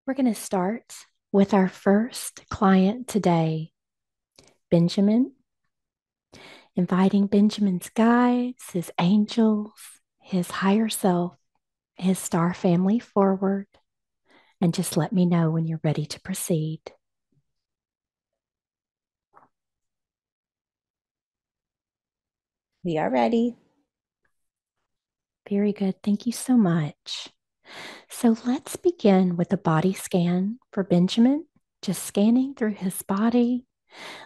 We're going to start with our first client today, Benjamin, inviting Benjamin's guides, his angels, his higher self, his star family forward, and just let me know when you're ready to proceed. We are ready. Very good. Thank you so much. So let's begin with a body scan for Benjamin, just scanning through his body.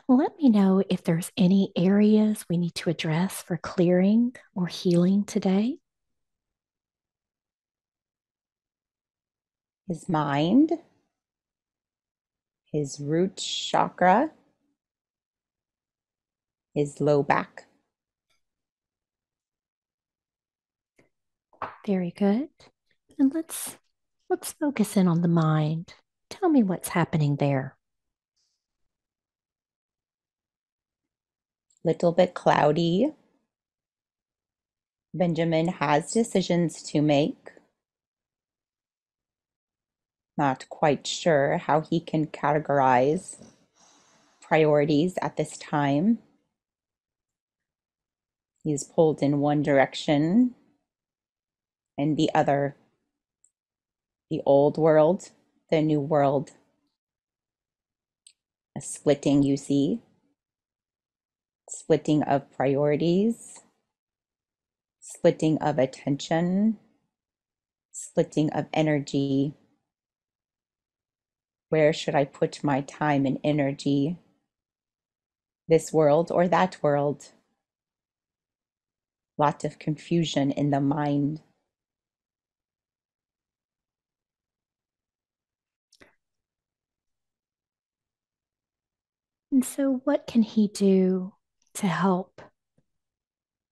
Let me know if there's any areas we need to address for clearing or healing today. His mind, his root chakra, his low back. Very good. And let's focus in on the mind. Tell me what's happening there. Little bit cloudy. Benjamin has decisions to make. Not quite sure how he can categorize priorities at this time. He's pulled in one direction and the other. The old world, the new world. A splitting, you see. Splitting of priorities. Splitting of attention. Splitting of energy. Where should I put my time and energy? This world or that world? Lot of confusion in the mind. And so, what can he do to help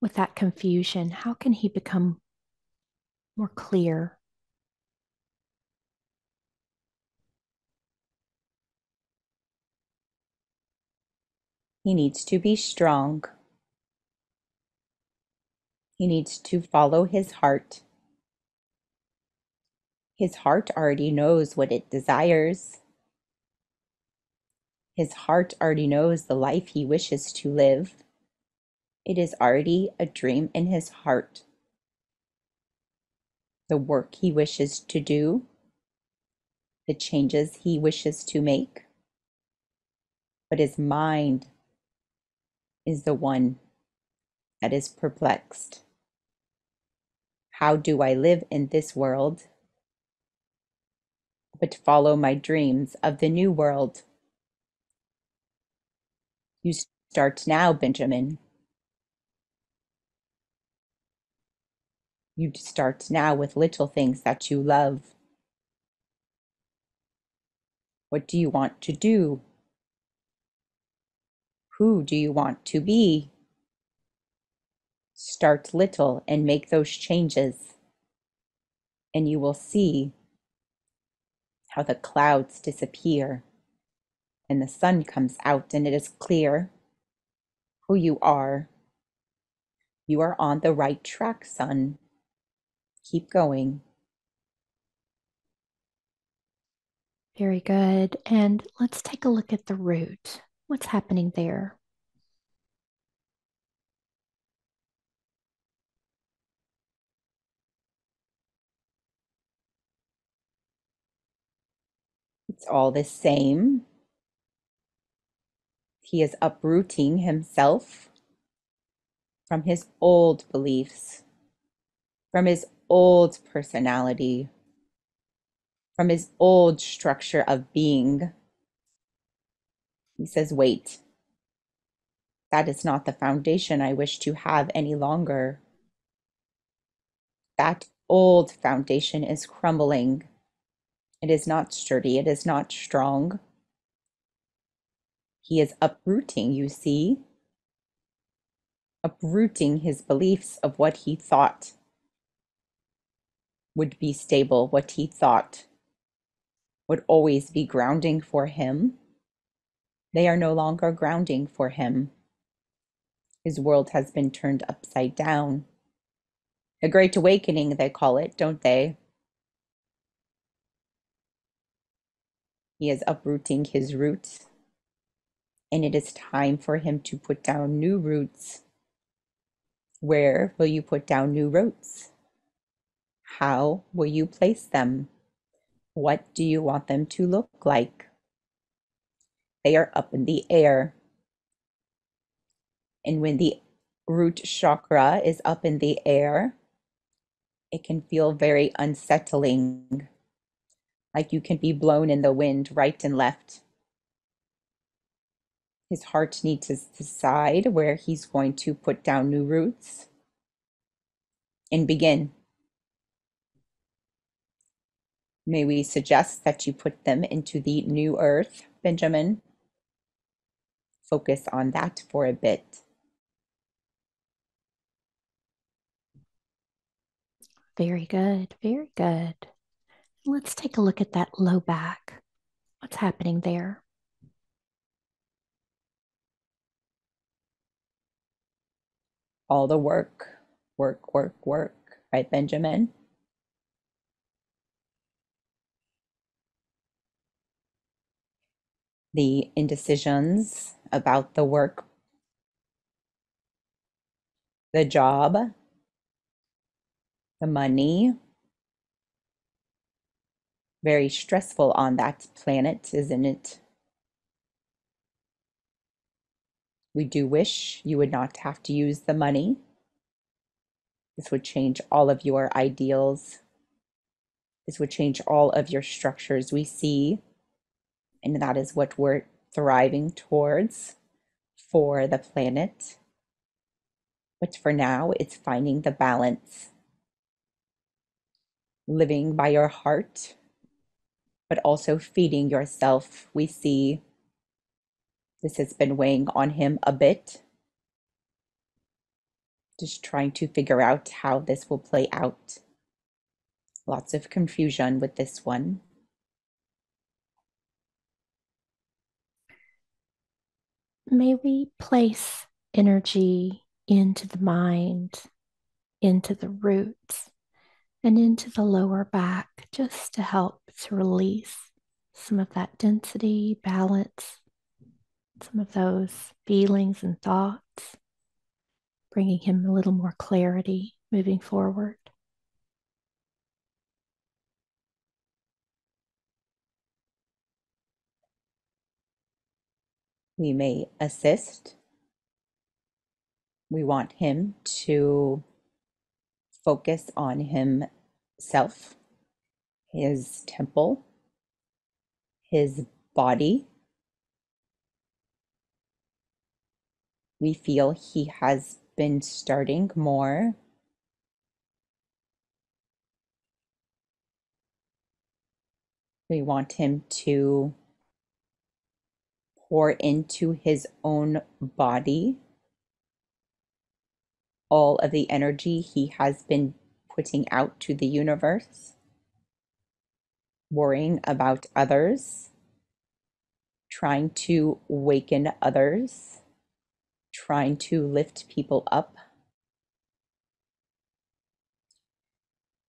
with that confusion? How can he become more clear? He needs to be strong. He needs to follow his heart. His heart already knows what it desires. His heart already knows the life he wishes to live. It is already a dream in his heart. The work he wishes to do, the changes he wishes to make. But his mind is the one that is perplexed. How do I live in this world, but follow my dreams of the new world? You start now, Benjamin. You start now with little things that you love. What do you want to do? Who do you want to be? Start little and make those changes, and you will see how the clouds disappear and the sun comes out and it is clear who you are. You are on the right track, son. Keep going. Very good. And let's take a look at the root. What's happening there? It's all the same. He is uprooting himself from his old beliefs, from his old personality, from his old structure of being. He says, wait, that is not the foundation I wish to have any longer. That old foundation is crumbling. It is not sturdy. It is not strong. He is uprooting, you see, uprooting his beliefs of what he thought would be stable, what he thought would always be grounding for him. They are no longer grounding for him. His world has been turned upside down. The Great Awakening, they call it, don't they? He is uprooting his roots, and it is time for him to put down new roots. Where will you put down new roots? How will you place them? What do you want them to look like? They are up in the air. And when the root chakra is up in the air, it can feel very unsettling, like you can be blown in the wind right and left. His heart needs to decide where he's going to put down new roots and begin. May we suggest that you put them into the new earth, Benjamin? Focus on that for a bit. Very good. Very good. Let's take a look at that low back. What's happening there? All the work, work, work, work, right, Benjamin? The indecisions about the work, the job, the money. Very stressful on that planet, isn't it? We do wish you would not have to use the money. This would change all of your ideals. This would change all of your structures we see. And that is what we're thriving towards for the planet. But for now, it's finding the balance, living by your heart, but also feeding yourself. We see this has been weighing on him a bit. Just trying to figure out how this will play out. Lots of confusion with this one. May we place energy into the mind, into the roots, and into the lower back just to help to release some of that density, balance, some of those feelings and thoughts, bringing him a little more clarity moving forward. We may assist. We want him to focus on himself, his temple, his body. We feel he has been starting more. We want him to pour into his own body all of the energy he has been putting out to the universe, worrying about others, trying to waken others, trying to lift people up.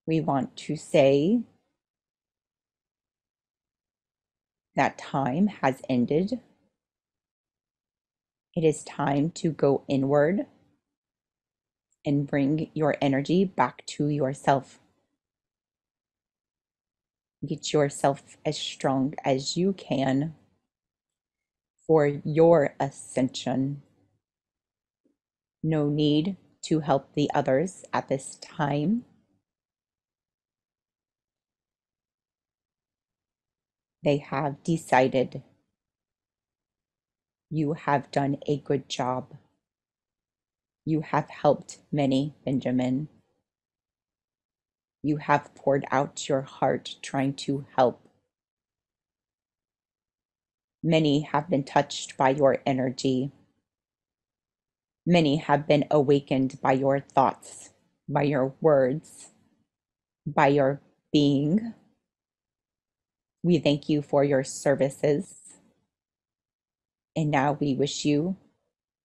We want to say that time has ended. It is time to go inward and bring your energy back to yourself. Get yourself as strong as you can for your ascension. No need to help the others at this time. They have decided you have done a good job. You have helped many, Benjamin. You have poured out your heart trying to help. Many have been touched by your energy. Many have been awakened by your thoughts, by your words, by your being. We thank you for your services. And now we wish you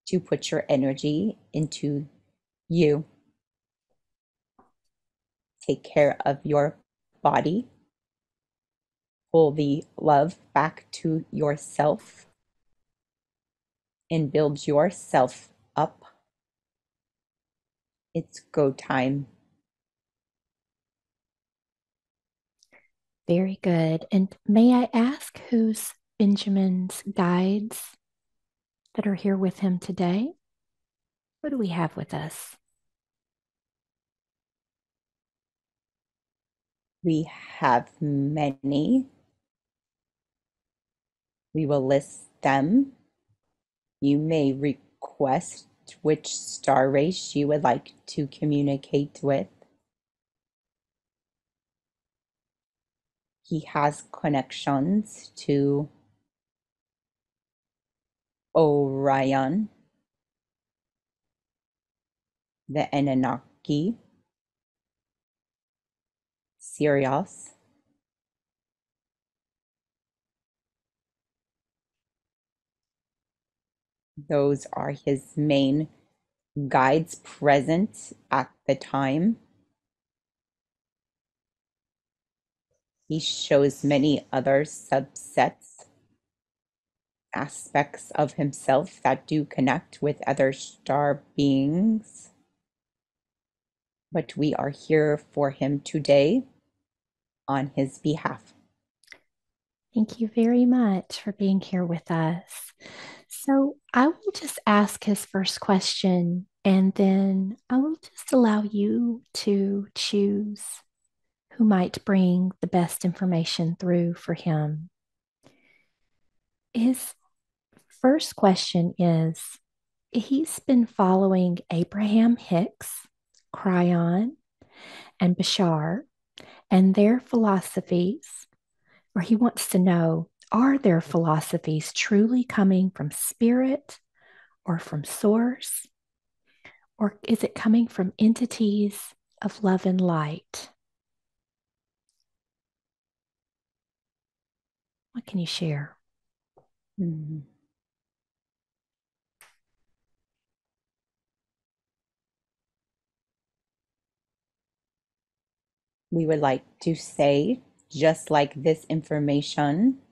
to put your energy into you. Take care of your body. Pull the love back to yourself and build yourself up. It's go time. Very good. And may I ask who's Benjamin's guides that are here with him today? What do we have with us? We have many. We will list them. You may request which star race you would like to communicate with. He has connections to Orion, the Anunnaki, Sirius. Those are his main guides present at the time. He shows many other subsets, aspects of himself that do connect with other star beings. But we are here for him today on his behalf. Thank you very much for being here with us. So I will just ask his first question, and then I will just allow you to choose who might bring the best information through for him. His first question is: he's been following Abraham Hicks, Cryon, and Bashar and their philosophies, or he wants to know, are their philosophies truly coming from spirit or from source? Or is it coming from entities of love and light? What can you share? Mhm. We would like to say, just like this information,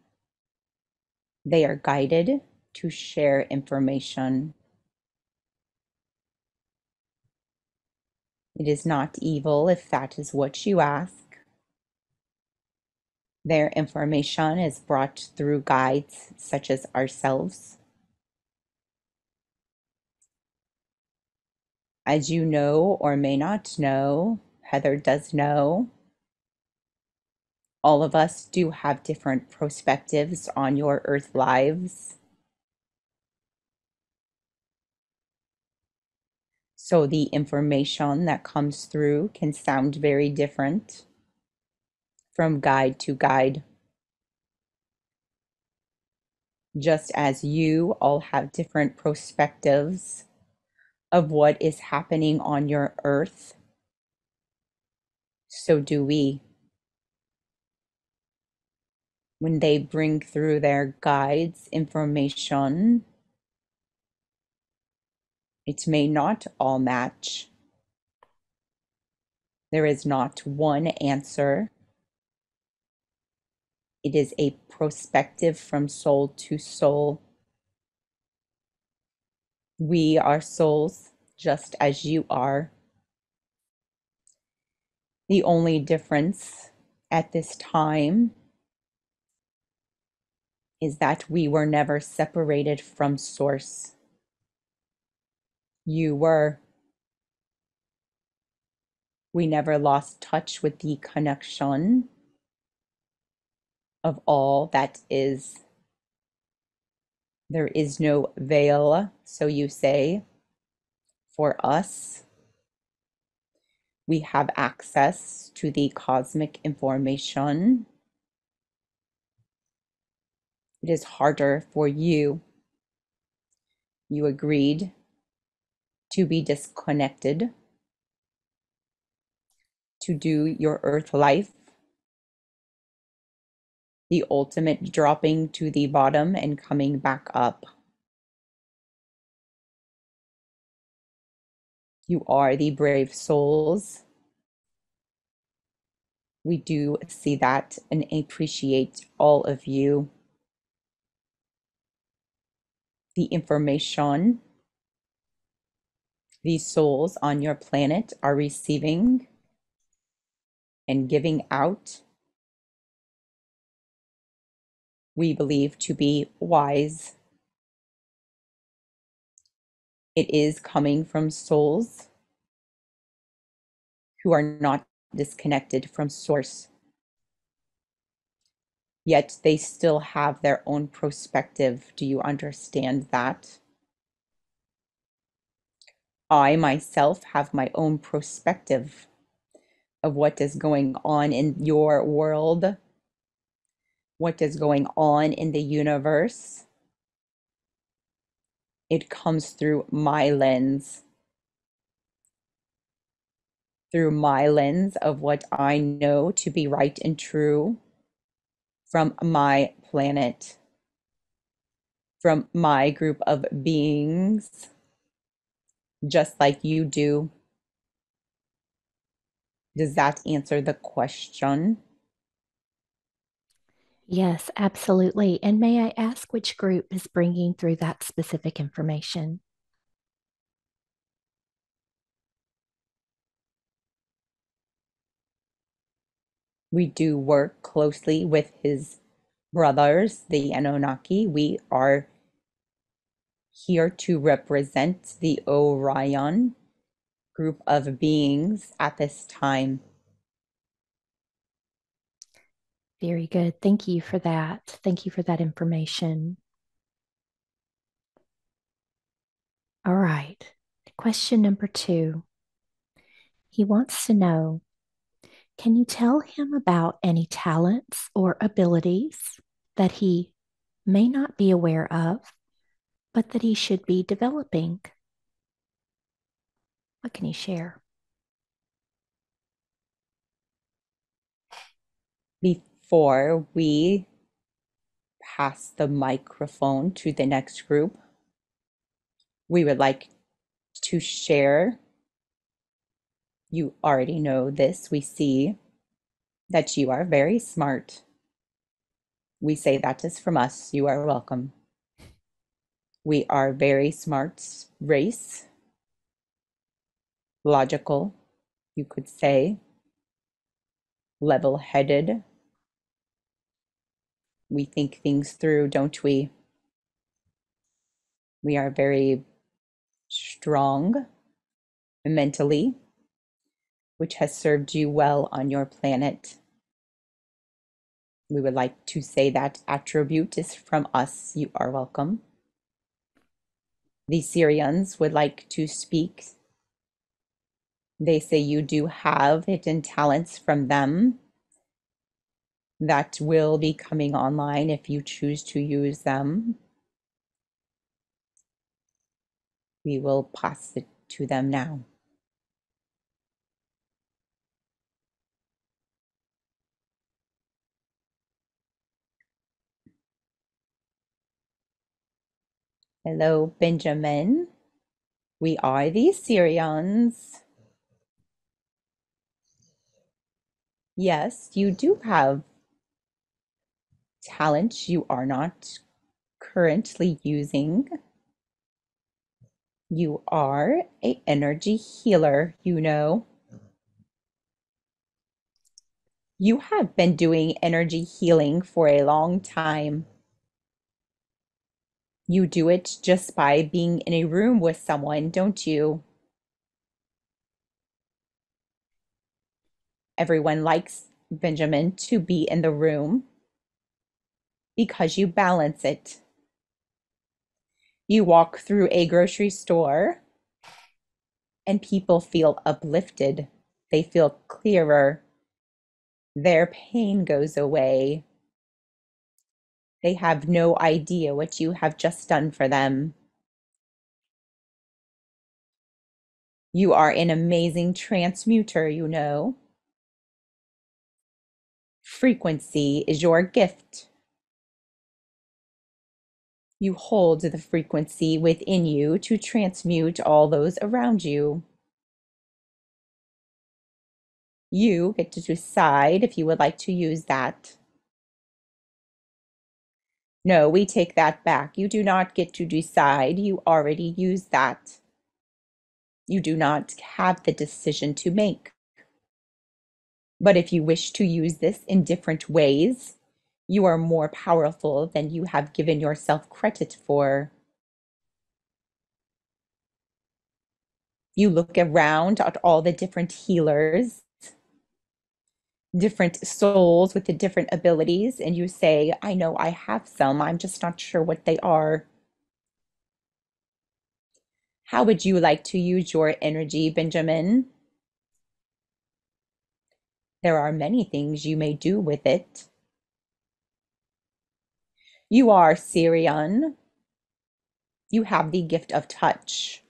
they are guided to share information. It is not evil if that is what you ask. Their information is brought through guides such as ourselves. As you know or may not know, Heather does know, all of us do have different perspectives on your earth lives. So the information that comes through can sound very different from guide to guide. Just as you all have different perspectives of what is happening on your earth, so do we. When they bring through their guides information, it may not all match. There is not one answer. It is a perspective from soul to soul. We are souls just as you are. The only difference at this time is that we were never separated from source. You were. We never lost touch with the connection of all that is. There is no veil, so you say, for us. We have access to the cosmic information. It is harder for you. You agreed to be disconnected, to do your earth life, the ultimate dropping to the bottom and coming back up. You are the brave souls. We do see that and appreciate all of you. The information these souls on your planet are receiving and giving out, we believe to be wise. It is coming from souls who are not disconnected from source, yet they still have their own perspective. Do you understand that? I myself have my own perspective of what is going on in your world, what is going on in the universe. It comes through my lens, of what I know to be right and true from my planet, from my group of beings, just like you do. Does that answer the question? Yes, absolutely. And may I ask which group is bringing through that specific information? We do work closely with his brothers, the Anunnaki. We are here to represent the Orion group of beings at this time. Very good. Thank you for that. Thank you for that information. All right. Question number 2. He wants to know, can you tell him about any talents or abilities that he may not be aware of, but that he should be developing? What can he share? Before we pass the microphone to the next group, we would like to share. You already know this. We see that you are very smart. We say that is from us. You are welcome. We are very smart race, logical, you could say, level-headed. We think things through, don't we? We are very strong mentally, which has served you well on your planet. We would like to say that attribute is from us. You are welcome. The Syrians would like to speak. They say you do have hidden talents from them that will be coming online if you choose to use them. We will pass it to them now. Hello, Benjamin. We are the Syrians. Yes, you do have talents you are not currently using. You are an energy healer, you know. You have been doing energy healing for a long time. You do it just by being in a room with someone, don't you? Everyone likes Benjamin to be in the room because you balance it. You walk through a grocery store and people feel uplifted. They feel clearer. Their pain goes away. They have no idea what you have just done for them. You are an amazing transmuter, you know. Frequency is your gift. You hold the frequency within you to transmute all those around you. You get to decide if you would like to use that. No, we take that back. You do not get to decide. You already used that. You do not have the decision to make. But if you wish to use this in different ways, you are more powerful than you have given yourself credit for. You look around at all the different healers, different souls with the different abilities, and you say, I know I have some, I'm just not sure what they are. How would you like to use your energy, Benjamin? There are many things you may do with it. You are Syrian. You have the gift of touch.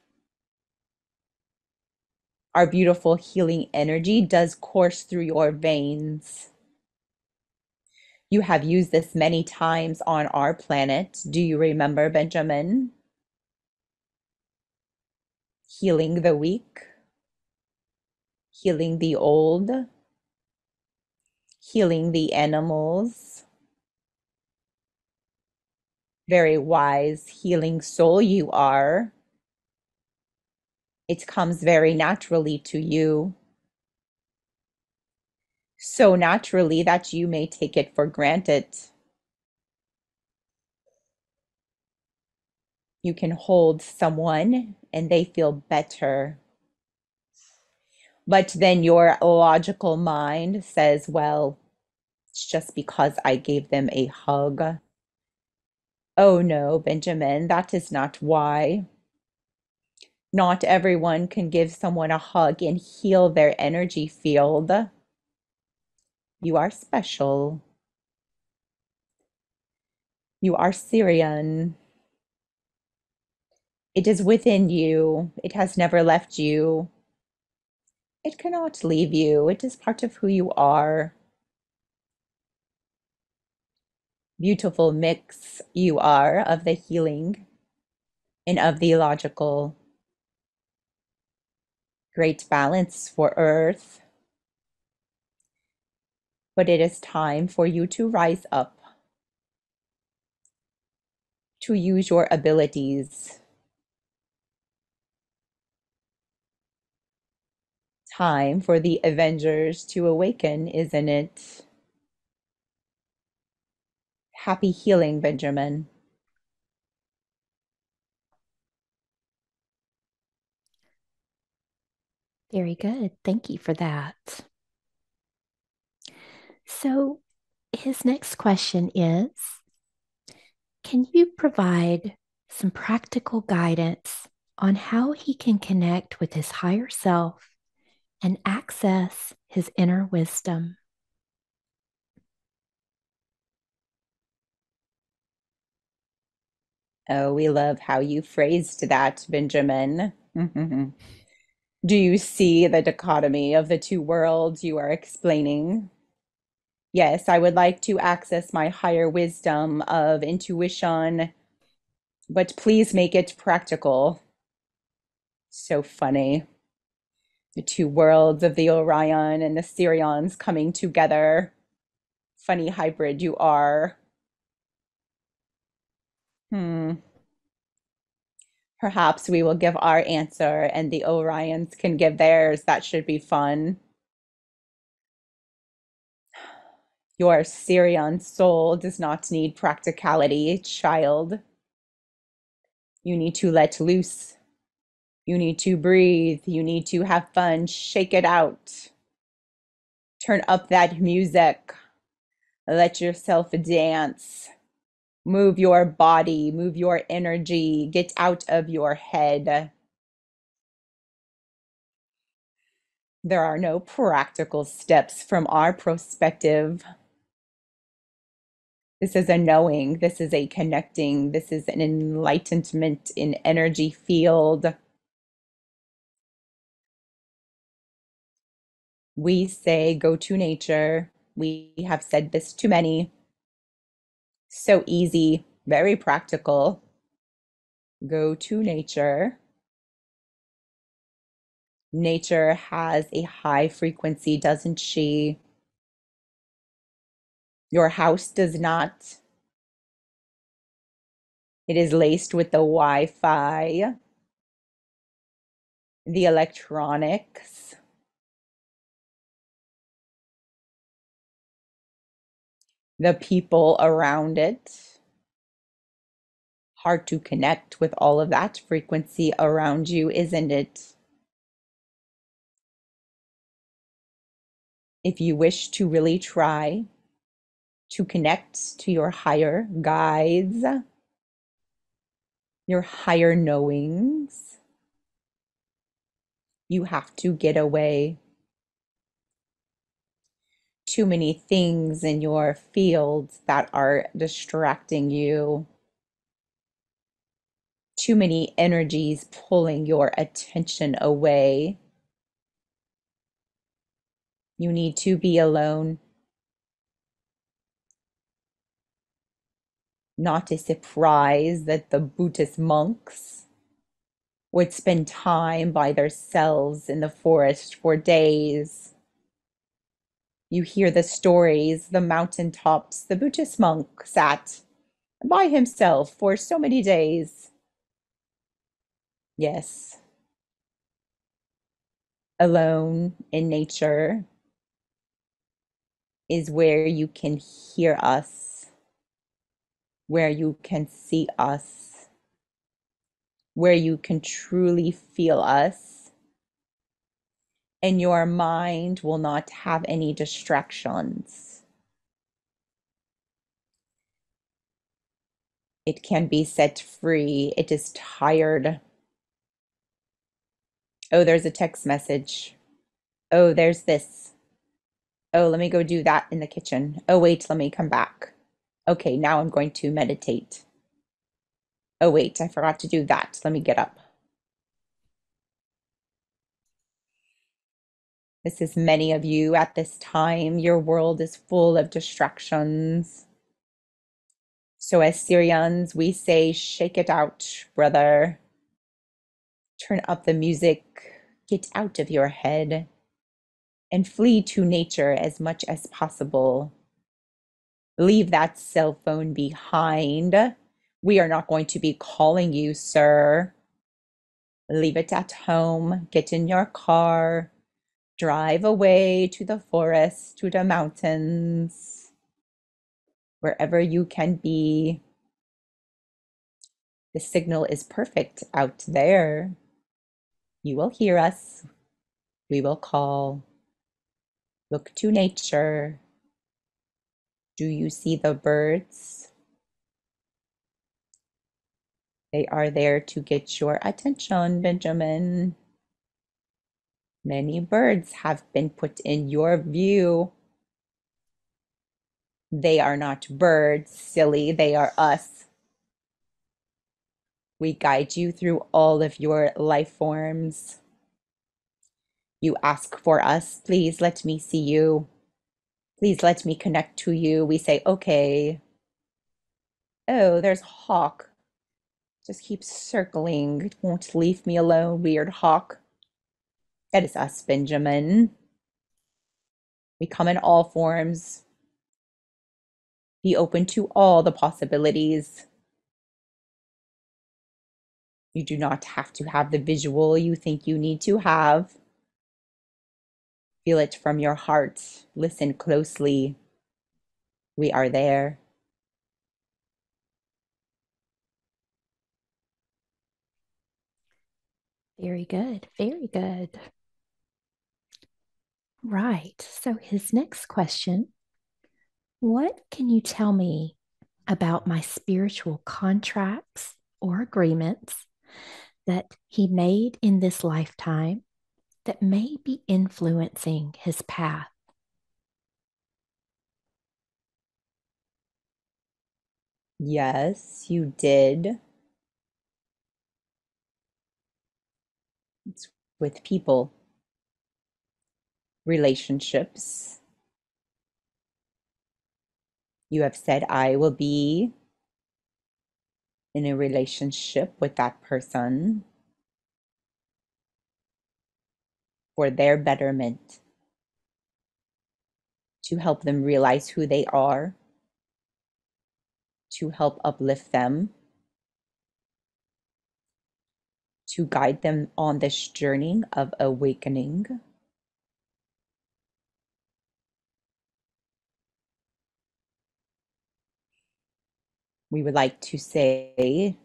Our beautiful healing energy does course through your veins. You have used this many times on our planet. Do you remember, Benjamin? Healing the weak, healing the old, healing the animals. Very wise, healing soul you are. It comes very naturally to you. So naturally that you may take it for granted. You can hold someone and they feel better. But then your logical mind says, well, it's just because I gave them a hug. Oh no, Benjamin, that is not why. Not everyone can give someone a hug and heal their energy field. You are special. You are Syrian. It is within you. It has never left you. It cannot leave you. It is part of who you are. Beautiful mix you are of the healing and of the logical. Great balance for Earth. But it is time for you to rise up, to use your abilities. Time for the Avengers to awaken, isn't it? Happy healing, Benjamin. Very good. Thank you for that. So, his next question is, can you provide some practical guidance on how he can connect with his higher self and access his inner wisdom? Oh, we love how you phrased that, Benjamin. Do you see the dichotomy of the two worlds you are explaining? Yes, I would like to access my higher wisdom of intuition, but please make it practical. So funny. The two worlds of the Orion and the Sirians coming together. Funny hybrid you are. Hmm. Perhaps we will give our answer and the Orions can give theirs. That should be fun. Your Sirian soul does not need practicality, child. You need to let loose. You need to breathe. You need to have fun. Shake it out. Turn up that music. Let yourself dance. Move your body, move your energy. Get out of your head. There are no practical steps from our perspective. This is a knowing, this is a connecting, this is an enlightenment in energy field. We say go to nature. We have said this to many. So easy, very practical. Go to nature. Nature has a high frequency, doesn't she? Your house does not. It is laced with the Wi-Fi, the electronics, the people around it. Hard to connect with all of that frequency around you, isn't it? If you wish to really try to connect to your higher guides, your higher knowings, you have to get away. Too many things in your fields that are distracting you. Too many energies pulling your attention away. You need to be alone. Not a surprise that the Buddhist monks would spend time by themselves in the forest for days. You hear the stories, the mountaintops, the Buddhist monk sat by himself for so many days. Yes, alone in nature is where you can hear us, where you can see us, where you can truly feel us, and your mind will not have any distractions. It can be set free. It is tired. Oh, there's a text message. Oh, there's this. Oh, let me go do that in the kitchen. Oh, wait, let me come back. Okay, now I'm going to meditate. Oh, wait, I forgot to do that. Let me get up. This is many of you at this time. Your world is full of distractions. So, as Syrians, we say, shake it out, brother. Turn up the music. Get out of your head and flee to nature as much as possible. Leave that cell phone behind. We are not going to be calling you, sir. Leave it at home. Get in your car. Drive away to the forest, to the mountains, wherever you can be. The signal is perfect out there. You will hear us. We will call. Look to nature. Do you see the birds? They are there to get your attention, Benjamin. Many birds have been put in your view. They are not birds, silly. They are us. We guide you through all of your life forms. You ask for us, please let me see you. Please let me connect to you. We say, okay. Oh, there's a hawk. Just keeps circling. It won't leave me alone, weird hawk. That is us, Benjamin. We come in all forms. Be open to all the possibilities. You do not have to have the visual you think you need to have. Feel it from your heart. Listen closely. We are there. Very good. Very good. Right. So his next question, what can you tell me about my spiritual contracts or agreements that he made in this lifetime that may be influencing his path? Yes, you did. It's with people, relationships. You have said, I will be in a relationship with that person. for their betterment, to help them realize who they are, to help uplift them, to guide them on this journey of awakening. We would like to say,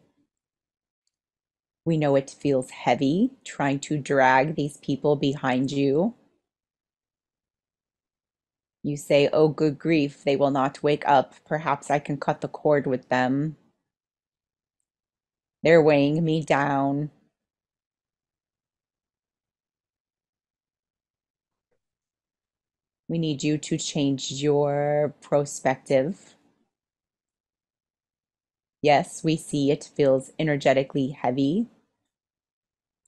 we know it feels heavy trying to drag these people behind you. You say, oh, good grief, they will not wake up. Perhaps I can cut the cord with them. They're weighing me down. We need you to change your perspective. Yes, we see it feels energetically heavy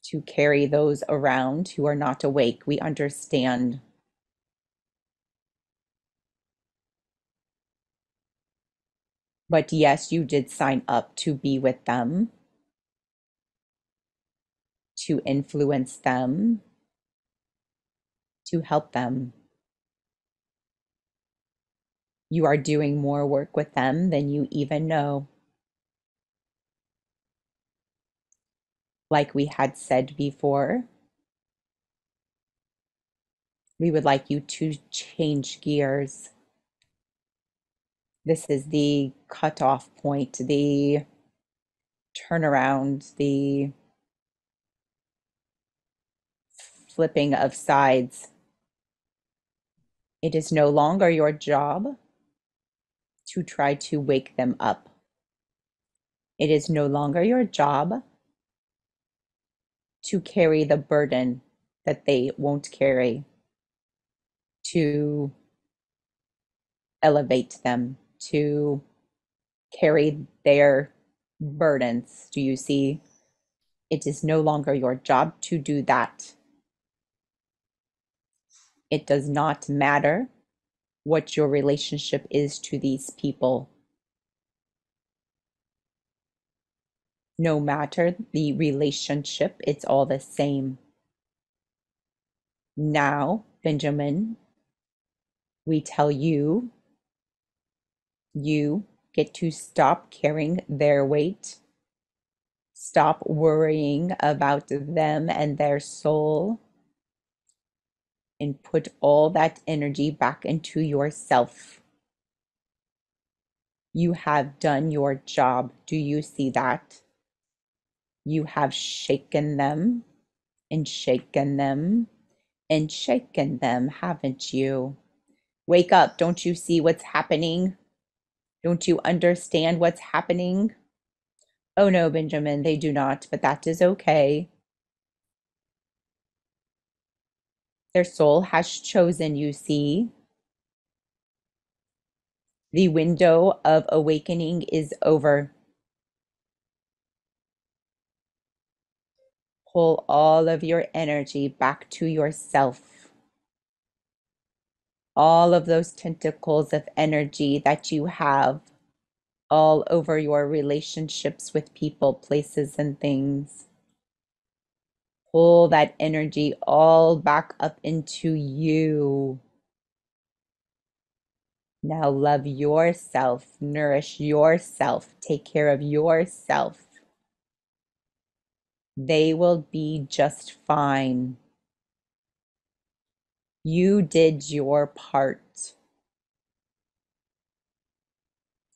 to carry those around who are not awake. We understand. But yes, you did sign up to be with them, to influence them, to help them. You are doing more work with them than you even know. Like we had said before, we would like you to change gears. This is the cutoff point, the turnaround, the flipping of sides. It is no longer your job to try to wake them up. It is no longer your job to carry the burden that they won't carry, to elevate them, to carry their burdens. Do you see? It is no longer your job to do that. It does not matter what your relationship is to these people. No matter the relationship, it's all the same. Now, Benjamin, we tell you, you get to stop carrying their weight. Stop worrying about them and their soul, and put all that energy back into yourself. You have done your job. Do you see that? You have shaken them and shaken them and shaken them, haven't you? Wake up. Don't you see what's happening? Don't you understand what's happening? Oh no, Benjamin, they do not, but that is okay. Their soul has chosen, you see. The window of awakening is over. Pull all of your energy back to yourself. All of those tentacles of energy that you have all over your relationships with people, places, and things. Pull that energy all back up into you. Now love yourself, nourish yourself, take care of yourself. They will be just fine. You did your part.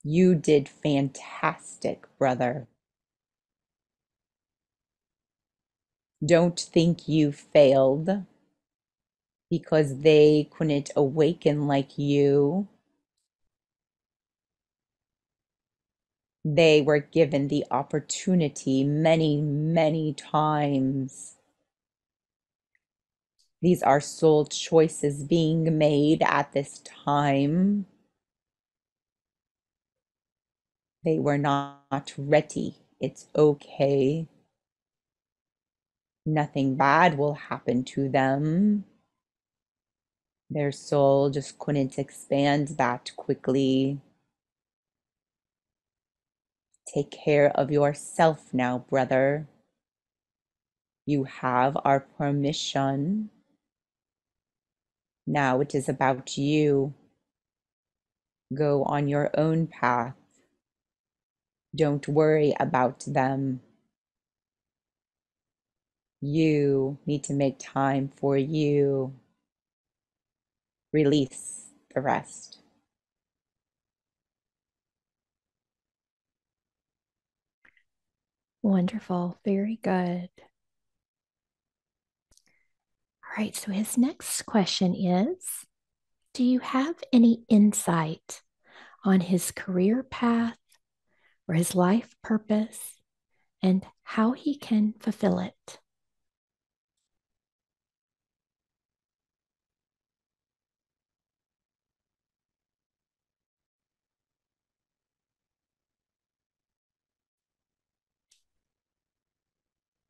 You did fantastic, brother. Don't think you failed because they couldn't awaken like you. They were given the opportunity many, many times. These are soul choices being made at this time. They were not ready. It's okay. Nothing bad will happen to them. Their soul just couldn't expand that quickly. Take care of yourself now, brother. You have our permission Now it is about you. Go on your own path. Don't worry about them. You need to make time for you. Release the rest. Wonderful. Very good. All right. So his next question is, do you have any insight on his career path or his life purpose and how he can fulfill it?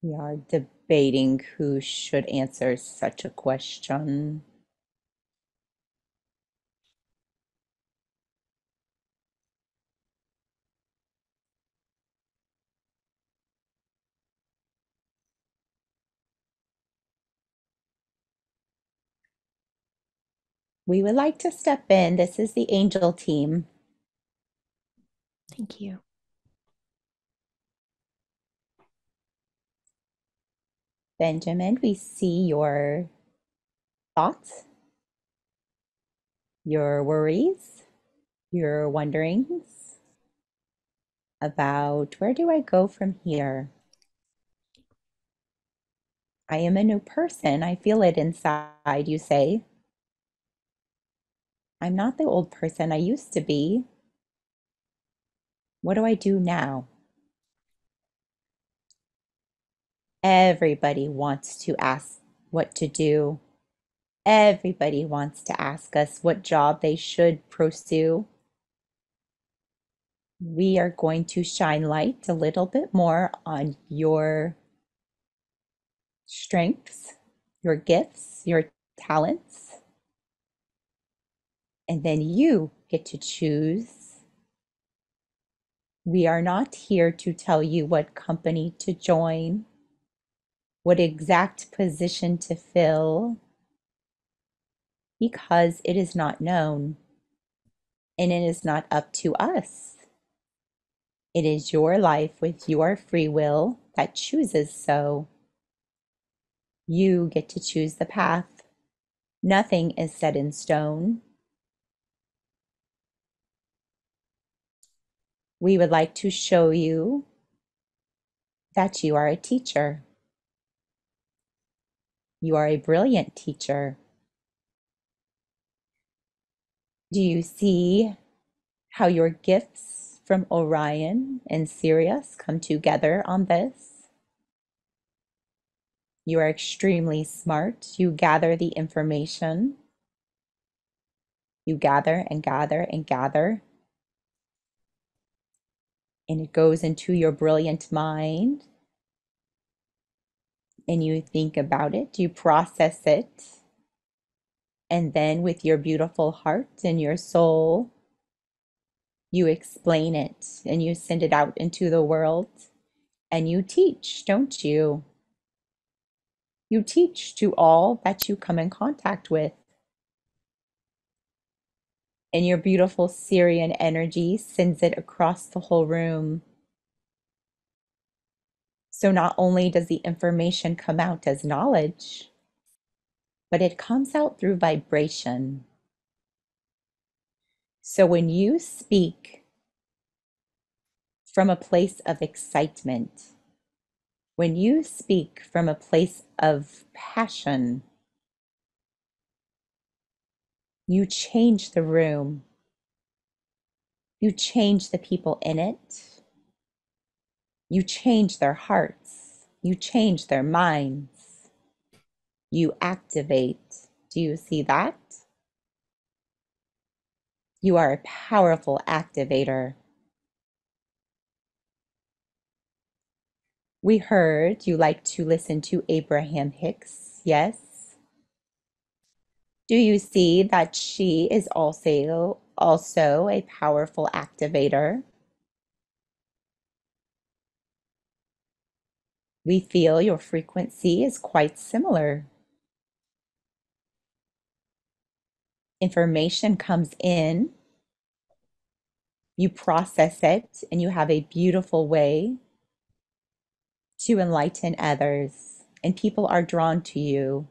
We are debating who should answer such a question. We would like to step in. This is the angel team. Thank you. Benjamin, we see your thoughts, your worries, your wonderings about where do I go from here? I am a new person. I feel it inside, you say. I'm not the old person I used to be. What do I do now? Everybody wants to ask what to do. Everybody wants to ask us what job they should pursue. We are going to shine light a little bit more on your strengths, your gifts, your talents, and then you get to choose. We are not here to tell you what company to join, what exact position to fill, because it is not known and it is not up to us. It is your life with your free will that chooses so. You get to choose the path. Nothing is set in stone. We would like to show you that you are a teacher. You are a brilliant teacher. Do you see how your gifts from Orion and Sirius come together on this? You are extremely smart. You gather the information. You gather and gather and gather. And it goes into your brilliant mind. And you think about it, you process it. And then with your beautiful heart and your soul, you explain it and you send it out into the world. And you teach, don't you? You teach to all that you come in contact with. And your beautiful Syrian energy sends it across the whole room. So not only does the information come out as knowledge, but it comes out through vibration. So when you speak from a place of excitement, when you speak from a place of passion, you change the room. You change the people in it. You change their hearts. You change their minds. You activate. Do you see that? You are a powerful activator. We heard you like to listen to Abraham Hicks, yes? Do you see that she is also a powerful activator? We feel your frequency is quite similar. Information comes in, you process it, and you have a beautiful way to enlighten others, and people are drawn to you.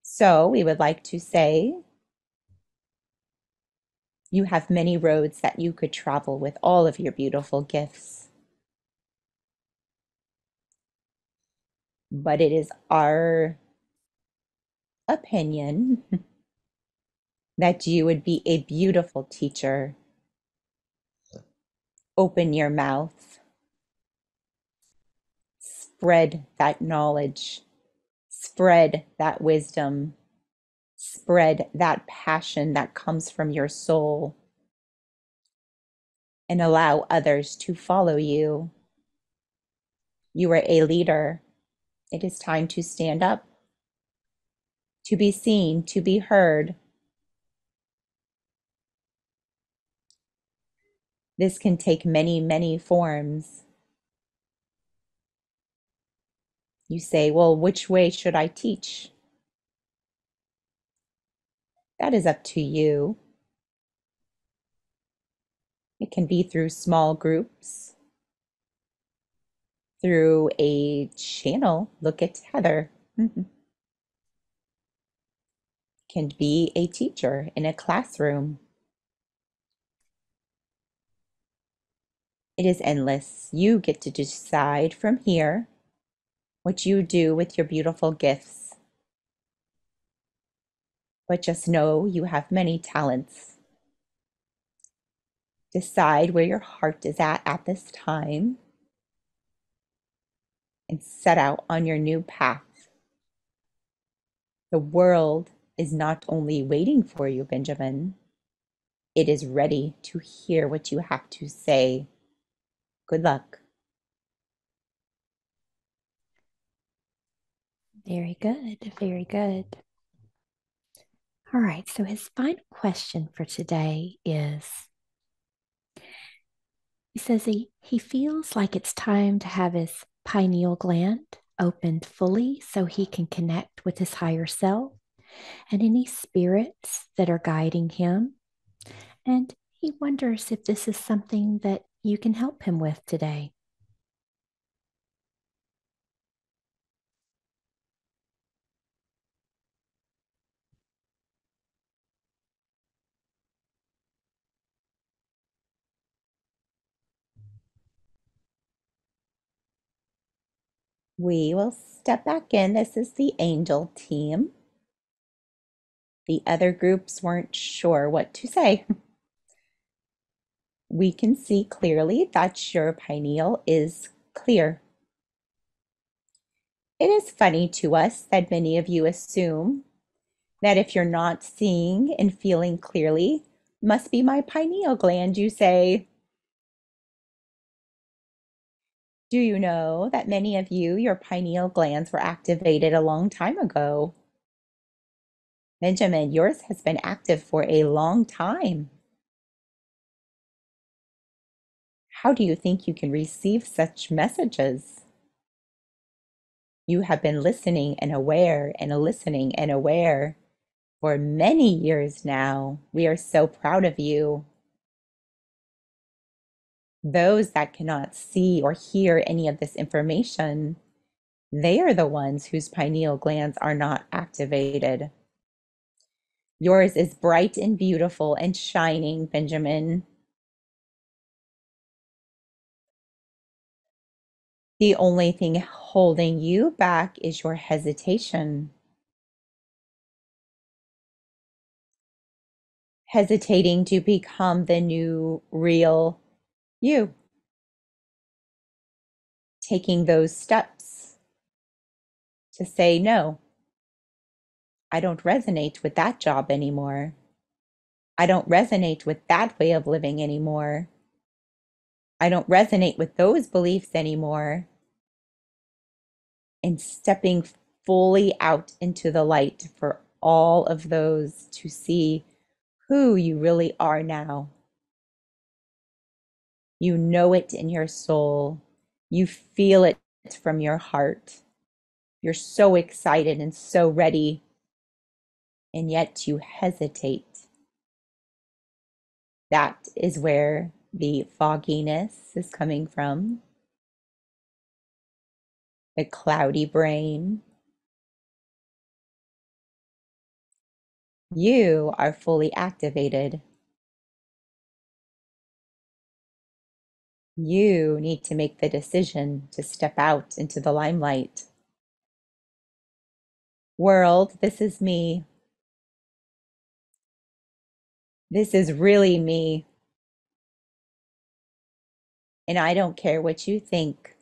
So we would like to say you have many roads that you could travel with all of your beautiful gifts. But it is our opinion that you would be a beautiful teacher. Open your mouth, spread that knowledge, spread that wisdom, spread that passion that comes from your soul, and allow others to follow you. You are a leader. It is time to stand up, to be seen, to be heard. This can take many, many forms. You say, well, which way should I teach? That is up to you. It can be through small groups, through a channel. Look at Heather. Can be a teacher in a classroom. It is endless. You get to decide from here what you do with your beautiful gifts. But just know you have many talents. Decide where your heart is at this time and set out on your new path. The world is not only waiting for you, Benjamin, it is ready to hear what you have to say. Good luck. Very good. Very good. All right. So his final question for today is he says he feels like it's time to have his pineal gland opened fully so he can connect with his higher self and any spirits that are guiding him. And he wonders if this is something that you can help him with today. We will step back in. This is the angel team. The other groups weren't sure what to say. We can see clearly that your pineal is clear. It is funny to us that many of you assume that if you're not seeing and feeling clearly, must be my pineal gland, you say. Do you know that many of you, your pineal glands were activated a long time ago? Benjamin, yours has been active for a long time. How do you think you can receive such messages? You have been listening and aware and listening and aware for many years now. We are so proud of you. Those that cannot see or hear any of this information, they are the ones whose pineal glands are not activated. Yours is bright and beautiful and shining, Benjamin. The only thing holding you back is your hesitation. Hesitating to become the new real you. Taking those steps to say, no, I don't resonate with that job anymore. I don't resonate with that way of living anymore. I don't resonate with those beliefs anymore. And stepping fully out into the light for all of those to see who you really are now. You know it in your soul. You feel it from your heart. You're so excited and so ready, and yet you hesitate. That is where the fogginess is coming from, the cloudy brain. You are fully activated. You need to make the decision to step out into the limelight. World, this is me. This is really me. And I don't care what you think.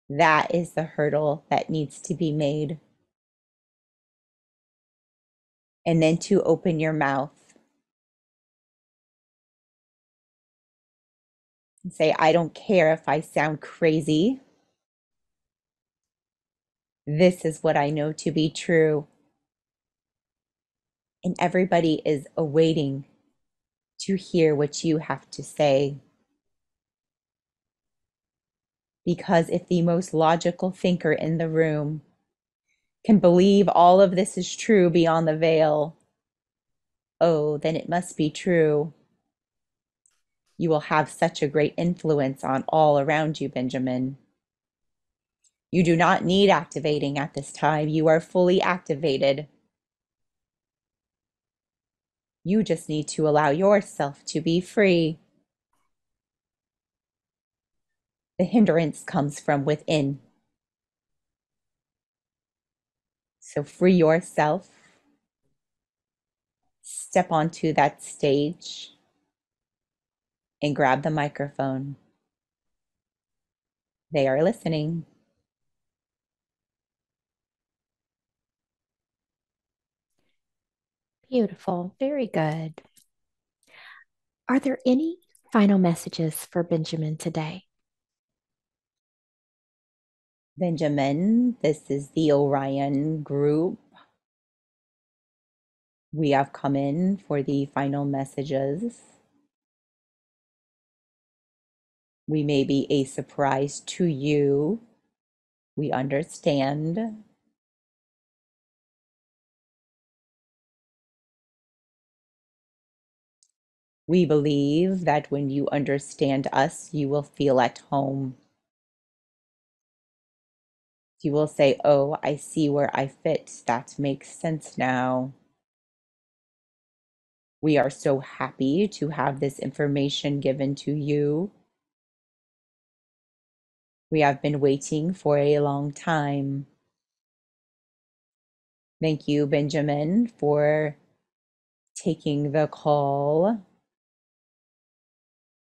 That is the hurdle that needs to be made. And then to open your mouth and say, I don't care if I sound crazy. This is what I know to be true. And everybody is awaiting to hear what you have to say. Because if the most logical thinker in the room can believe all of this is true beyond the veil, oh, then it must be true. You will have such a great influence on all around you, Benjamin. You do not need activating at this time. You are fully activated. You just need to allow yourself to be free. The hindrance comes from within. So free yourself. Step onto that stage and grab the microphone. They are listening. Beautiful. Very good. Are there any final messages for Benjamin today? Benjamin, this is the Orion group. We have come in for the final messages. We may be a surprise to you. We understand. We believe that when you understand us, you will feel at home. You will say, oh, I see where I fit. That makes sense now. We are so happy to have this information given to you. We have been waiting for a long time. Thank you, Benjamin, for taking the call,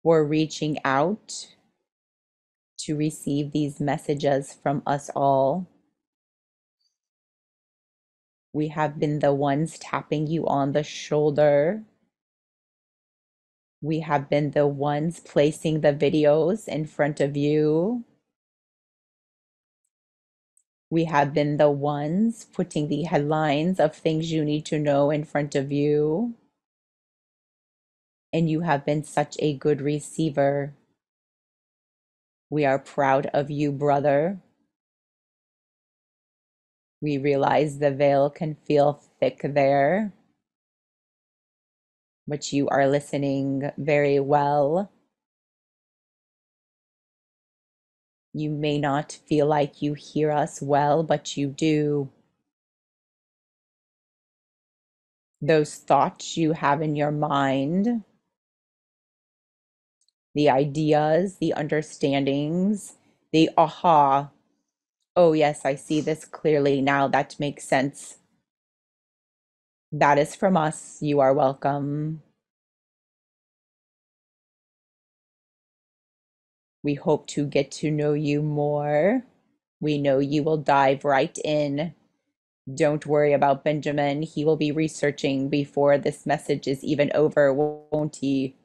for reaching out to receive these messages from us all. We have been the ones tapping you on the shoulder. We have been the ones placing the videos in front of you. We have been the ones putting the headlines of things you need to know in front of you. And you have been such a good receiver. We are proud of you, brother. We realize the veil can feel thick there, but you are listening very well. You may not feel like you hear us well, but you do. Those thoughts you have in your mind, the ideas, the understandings, the aha. Oh, yes, I see this clearly now. That makes sense. That is from us. You are welcome. We hope to get to know you more. We know you will dive right in. Don't worry about Benjamin. He will be researching before this message is even over, won't he?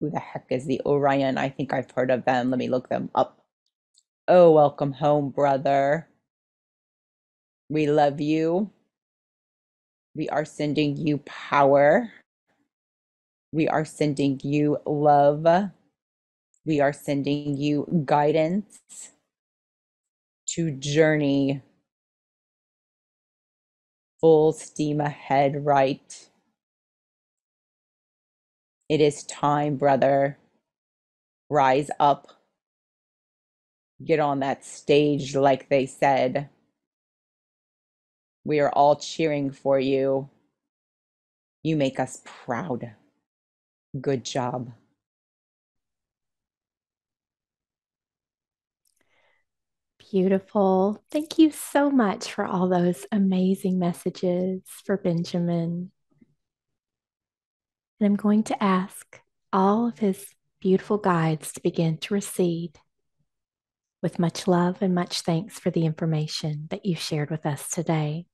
Who the heck is the Orion? I think I've heard of them. Let me look them up. Oh, welcome home, brother. We love you. We are sending you power. We are sending you love. We are sending you guidance to journey full steam ahead, right? It is time, brother. Rise up. Get on that stage, like they said. We are all cheering for you. You make us proud. Good job. Beautiful. Thank you so much for all those amazing messages for Benjamin. And I'm going to ask all of his beautiful guides to begin to recede with much love and much thanks for the information that you shared with us today.